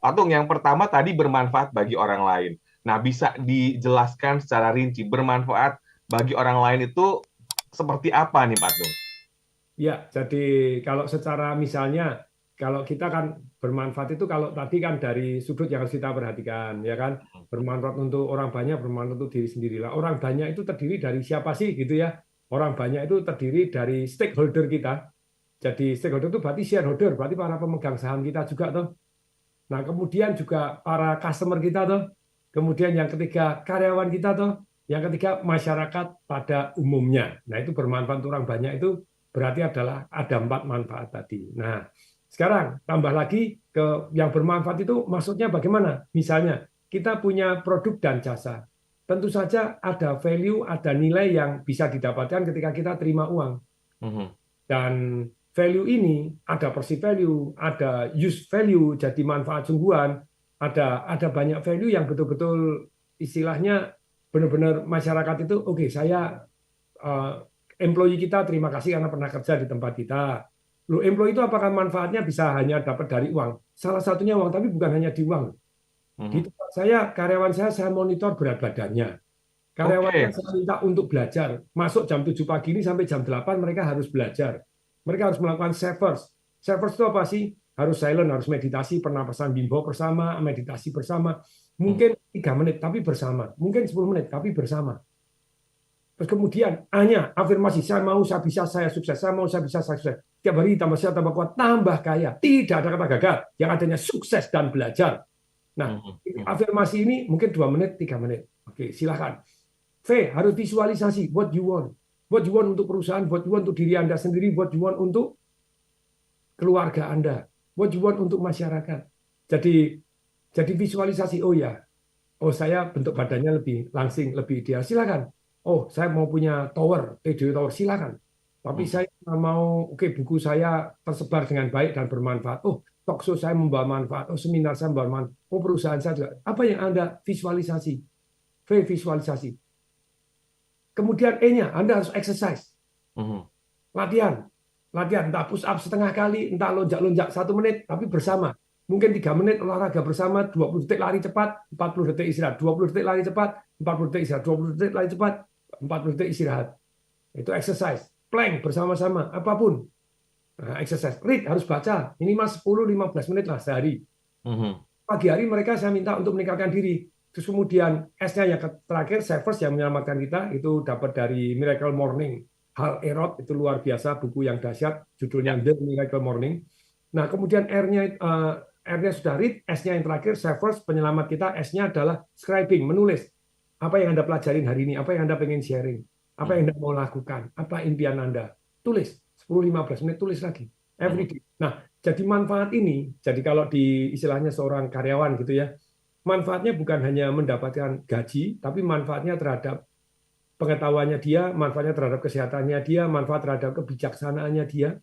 Patung, yang pertama tadi bermanfaat bagi orang lain. Nah, bisa dijelaskan secara rinci bermanfaat bagi orang lain itu seperti apa nih, Patung? Ya, jadi kalau secara misalnya, kalau kita kan bermanfaat itu kalau tadi kan dari sudut yang harus kita perhatikan, ya kan? Bermanfaat untuk orang banyak, bermanfaat untuk diri sendiri lah. Orang banyak itu terdiri dari siapa sih gitu ya? Orang banyak itu terdiri dari stakeholder kita. Jadi stakeholder itu berarti shareholder, berarti para pemegang saham kita juga tuh. Nah, kemudian juga para customer kita tuh. Kemudian yang ketiga karyawan kita tuh. Yang ketiga masyarakat pada umumnya. Nah, itu bermanfaat untuk orang banyak itu berarti adalah ada 4 manfaat tadi. Nah, sekarang tambah lagi ke yang bermanfaat itu maksudnya bagaimana? Misalnya kita punya produk dan jasa. Tentu saja ada value, ada nilai yang bisa didapatkan ketika kita terima uang. Mhm. Dan value ini ada perceived value, ada use value, jadi manfaat sungguhan, ada banyak value yang betul-betul istilahnya benar-benar masyarakat itu oke, saya uh, employee kita terima kasih karena pernah kerja di tempat kita. Lu employee itu apakah manfaatnya bisa hanya dapat dari uang? Salah satunya uang, tapi bukan hanya di uang. Di Mhm. tempat saya, karyawan saya monitor berat badannya. Karyawannya Oke. saya minta untuk belajar. Masuk jam 7 pagi ini sampai jam 8 mereka harus belajar. Mereka harus melakukan self first. Self first itu apa sih? Harus silent, harus meditasi, pernapasan bimbo bersama, meditasi bersama. Mhm. Mungkin 3 menit tapi bersama. Mungkin 10 menit tapi bersama. Terus kemudian hanya afirmasi, saya mau, saya bisa, saya sukses, saya mau, saya bisa, saya sukses. Tiap hari tambah sehat, tambah kuat, tambah kaya. Tidak ada kata gagal. Yang adanya sukses dan belajar. Nah, Mhm. Mhm. afirmasi ini mungkin 2 menit, 3 menit. Oke, silakan. V, harus visualisasi what you want. What you want untuk perusahaan, what you want untuk diri Anda sendiri, what you want untuk keluarga Anda, what you want untuk masyarakat. Jadi visualisasi, oh ya, oh saya bentuk badannya lebih langsing, lebih ideal, silakan. Oh, saya mau punya tower, PDW tower, silakan. Tapi Mhm. saya mau, oke, buku saya tersebar dengan baik dan bermanfaat. Oh, talk show saya membawa manfaat. Oh, seminar saya membawa manfaat. Oh, perusahaan saya juga. Apa yang Anda visualisasi? V, visualisasi. Kemudian E-nya, Anda harus exercise, Mhm. latihan. Latihan, entah push up setengah kali, entah lonjak-lonjak 1 menit, tapi bersama. Mungkin 3 menit olahraga bersama, 20 detik lari cepat, 40 detik istirahat. 20 detik lari cepat, 40 detik istirahat. 20 detik lari cepat, 40 detik istirahat. Itu exercise. Plank bersama-sama, apapun. Nah, exercise. Read, harus baca. Minimal 10-15 menit lah sehari. Mhm. Pagi hari mereka saya minta untuk meningkatkan diri. Terus kemudian S-nya yang terakhir, Savers yang menyelamatkan kita, itu dapat dari Miracle Morning. Hal Erot, itu luar biasa, buku yang dahsyat, judulnya Ya. The Miracle Morning. Nah, kemudian R-nya sudah read, S-nya yang terakhir, Savers, penyelamat kita, S-nya adalah scribing, menulis. Apa yang Anda pelajarin hari ini, apa yang Anda pengen sharing, apa Mhm. yang Anda mau lakukan, apa impian Anda. Tulis, 10-15 menit, tulis lagi. Mhm. Every day. Nah, jadi manfaat ini, jadi kalau di istilahnya seorang karyawan gitu ya, manfaatnya bukan hanya mendapatkan gaji, tapi manfaatnya terhadap pengetahuannya dia, manfaatnya terhadap kesehatannya dia, manfaat terhadap kebijaksanaannya dia,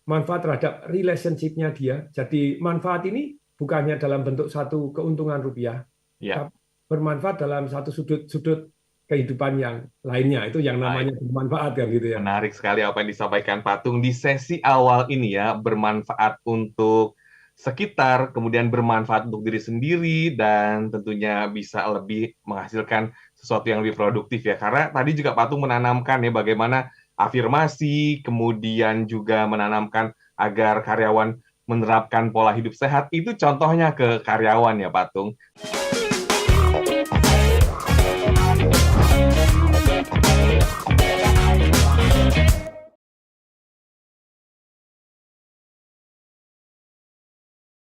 manfaat terhadap relationship-nya dia. Jadi manfaat ini bukannya dalam bentuk satu keuntungan rupiah, Ya. tapi bermanfaat dalam satu sudut-sudut kehidupan yang lainnya. Itu yang Baik. namanya bermanfaat kan gitu ya. Menarik sekali apa yang disampaikan Patung di sesi awal ini ya, bermanfaat untuk sekitar, kemudian bermanfaat untuk diri sendiri, dan tentunya bisa lebih menghasilkan sesuatu yang lebih produktif ya. Karena tadi juga Patung menanamkan ya bagaimana afirmasi, kemudian juga menanamkan agar karyawan menerapkan pola hidup sehat, itu contohnya ke karyawan ya Patung.